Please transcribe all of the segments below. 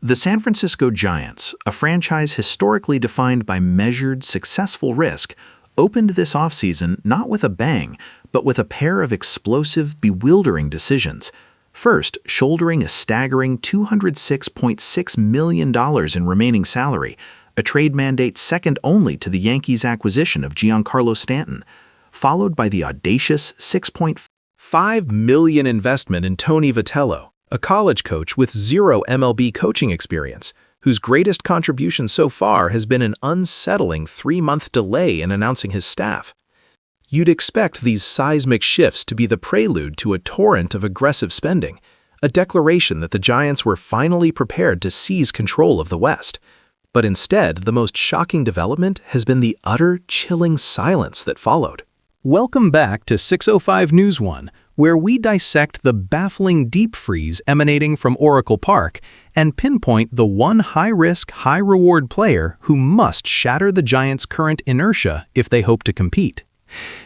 The San Francisco Giants, a franchise historically defined by measured, successful risk, opened this offseason not with a bang, but with a pair of explosive, bewildering decisions. First, shouldering a staggering $206.6 million in remaining salary, a trade mandate second only to the Yankees' acquisition of Giancarlo Stanton, followed by the audacious $6.5 million investment in Tony Vitello, a college coach with zero MLB coaching experience, whose greatest contribution so far has been an unsettling 3-month delay in announcing his staff. You'd expect these seismic shifts to be the prelude to a torrent of aggressive spending, a declaration that the Giants were finally prepared to seize control of the West. But instead, the most shocking development has been the utter, chilling silence that followed. Welcome back to 605 News One, where we dissect the baffling deep freeze emanating from Oracle Park and pinpoint the one high-risk, high-reward player who must shatter the Giants' current inertia if they hope to compete.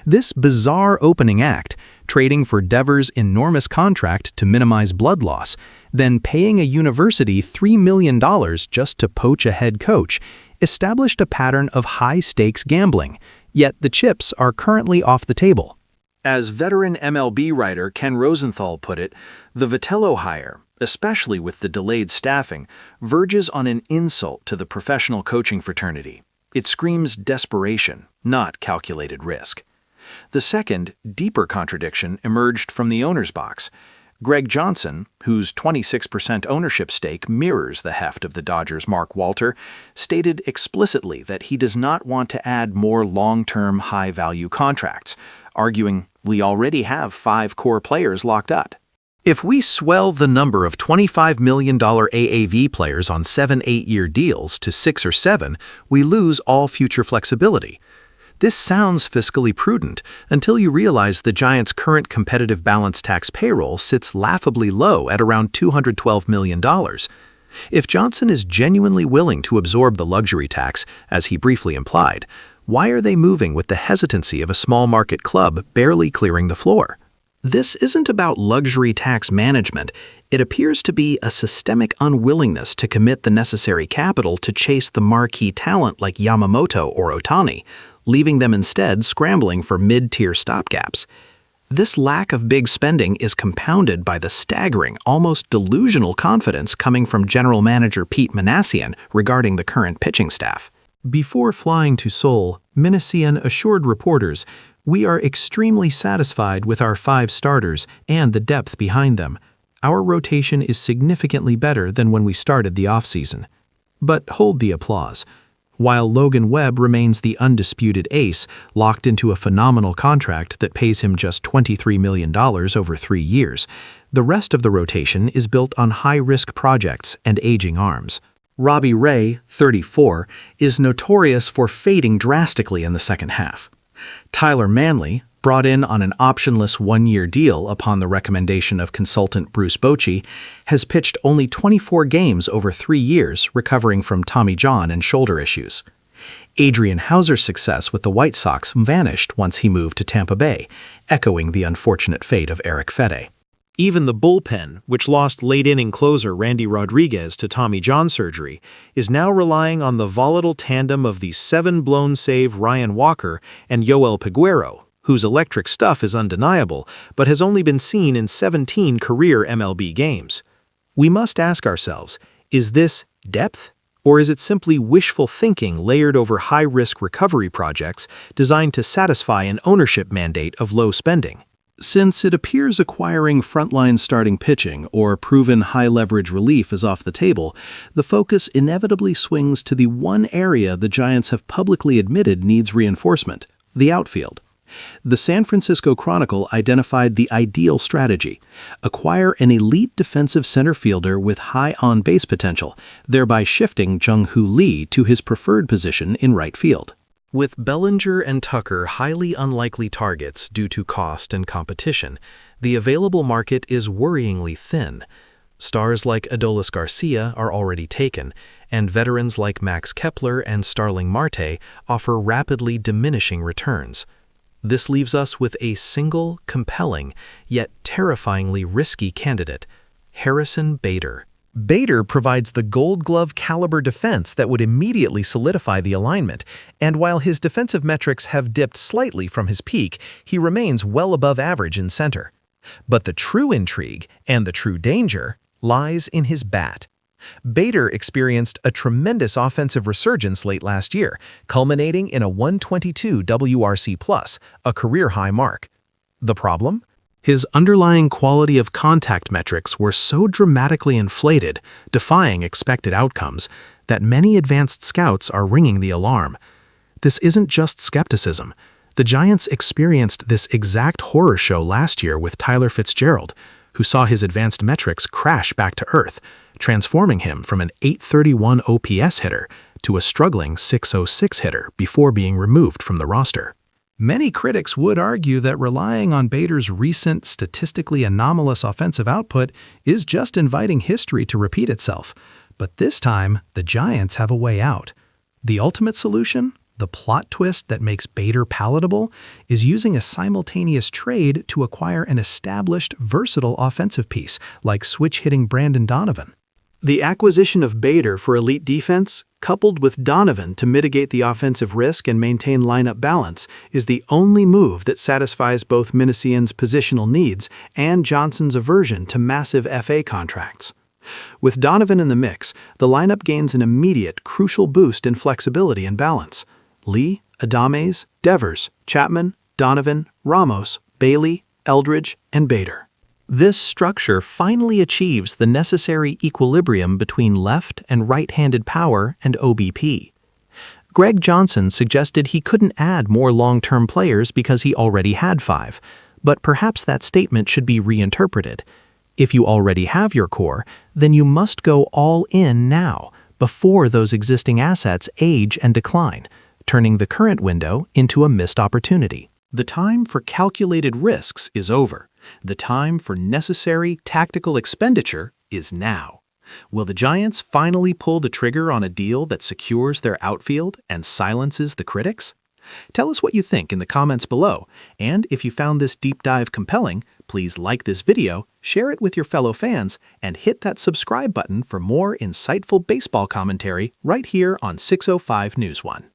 This bizarre opening act, trading for Devers' enormous contract to minimize blood loss, then paying a university $3 million just to poach a head coach, established a pattern of high-stakes gambling, yet the chips are currently off the table. As veteran MLB writer Ken Rosenthal put it, the Vitello hire, especially with the delayed staffing, verges on an insult to the professional coaching fraternity. It screams desperation, not calculated risk. The second, deeper contradiction emerged from the owner's box. Greg Johnson, whose 26% ownership stake mirrors the heft of the Dodgers' Mark Walter, stated explicitly that he does not want to add more long-term, high-value contracts, arguing, "We already have 5 core players locked up. If we swell the number of $25 million AAV players on 7 8-year deals to 6 or 7, we lose all future flexibility." This sounds fiscally prudent until you realize the Giants' current competitive balance tax payroll sits laughably low at around $212 million. If Johnson is genuinely willing to absorb the luxury tax, as he briefly implied, why are they moving with the hesitancy of a small market club barely clearing the floor? This isn't about luxury tax management. It appears to be a systemic unwillingness to commit the necessary capital to chase the marquee talent like Yamamoto or Ohtani, leaving them instead scrambling for mid-tier stopgaps. This lack of big spending is compounded by the staggering, almost delusional confidence coming from general manager Pete Manassian regarding the current pitching staff. Before flying to Seoul, Manassian assured reporters, "We are extremely satisfied with our 5 starters and the depth behind them. Our rotation is significantly better than when we started the offseason." But hold the applause. While Logan Webb remains the undisputed ace, locked into a phenomenal contract that pays him just $23 million over 3 years, the rest of the rotation is built on high-risk projects and aging arms. Robbie Ray, 34, is notorious for fading drastically in the second half. Tyler Manley, brought in on an optionless 1-year deal upon the recommendation of consultant Bruce Bochy, has pitched only 24 games over 3 years, recovering from Tommy John and shoulder issues. Adrian Hauser's success with the White Sox vanished once he moved to Tampa Bay, echoing the unfortunate fate of Eric Fedde. Even the bullpen, which lost late-inning closer Randy Rodriguez to Tommy John surgery, is now relying on the volatile tandem of the 7-blown save Ryan Walker and Yoel Peguero, whose electric stuff is undeniable, but has only been seen in 17 career MLB games. We must ask ourselves, is this depth, or is it simply wishful thinking layered over high-risk recovery projects designed to satisfy an ownership mandate of low spending? Since it appears acquiring frontline starting pitching or proven high-leverage relief is off the table, the focus inevitably swings to the one area the Giants have publicly admitted needs reinforcement: the outfield. The San Francisco Chronicle identified the ideal strategy: acquire an elite defensive center fielder with high on-base potential, thereby shifting Jung-Hoo Lee to his preferred position in right field. With Bellinger and Tucker highly unlikely targets due to cost and competition, the available market is worryingly thin. Stars like Adolis Garcia are already taken, and veterans like Max Kepler and Starling Marte offer rapidly diminishing returns. This leaves us with a single, compelling, yet terrifyingly risky candidate: Harrison Bader. Bader provides the Gold Glove caliber defense that would immediately solidify the alignment, and while his defensive metrics have dipped slightly from his peak, he remains well above average in center. But the true intrigue and the true danger lies in his bat. Bader experienced a tremendous offensive resurgence late last year, culminating in a 122 WRC+, a career-high mark. The problem? His underlying quality of contact metrics were so dramatically inflated, defying expected outcomes, that many advanced scouts are ringing the alarm. This isn't just skepticism. The Giants experienced this exact horror show last year with Tyler Fitzgerald, who saw his advanced metrics crash back to earth, transforming him from an .831 OPS hitter to a struggling .606 hitter before being removed from the roster. Many critics would argue that relying on Bader's recent statistically anomalous offensive output is just inviting history to repeat itself. But this time, the Giants have a way out. The ultimate solution, the plot twist that makes Bader palatable, is using a simultaneous trade to acquire an established, versatile offensive piece, like switch-hitting Brandon Donovan. The acquisition of Bader for elite defense, coupled with Donovan to mitigate the offensive risk and maintain lineup balance, is the only move that satisfies both Minasian's positional needs and Johnson's aversion to massive FA contracts. With Donovan in the mix, the lineup gains an immediate, crucial boost in flexibility and balance. Lee, Adames, Devers, Chapman, Donovan, Ramos, Bailey, Eldridge, and Bader. This structure finally achieves the necessary equilibrium between left and right-handed power and OBP. Greg Johnson suggested he couldn't add more long-term players because he already had 5, but perhaps that statement should be reinterpreted. If you already have your core, then you must go all in now, before those existing assets age and decline, turning the current window into a missed opportunity. The time for calculated risks is over. The time for necessary tactical expenditure is now. Will the Giants finally pull the trigger on a deal that secures their outfield and silences the critics? Tell us what you think in the comments below, and if you found this deep dive compelling, please like this video, share it with your fellow fans, and hit that subscribe button for more insightful baseball commentary right here on 605 News 1.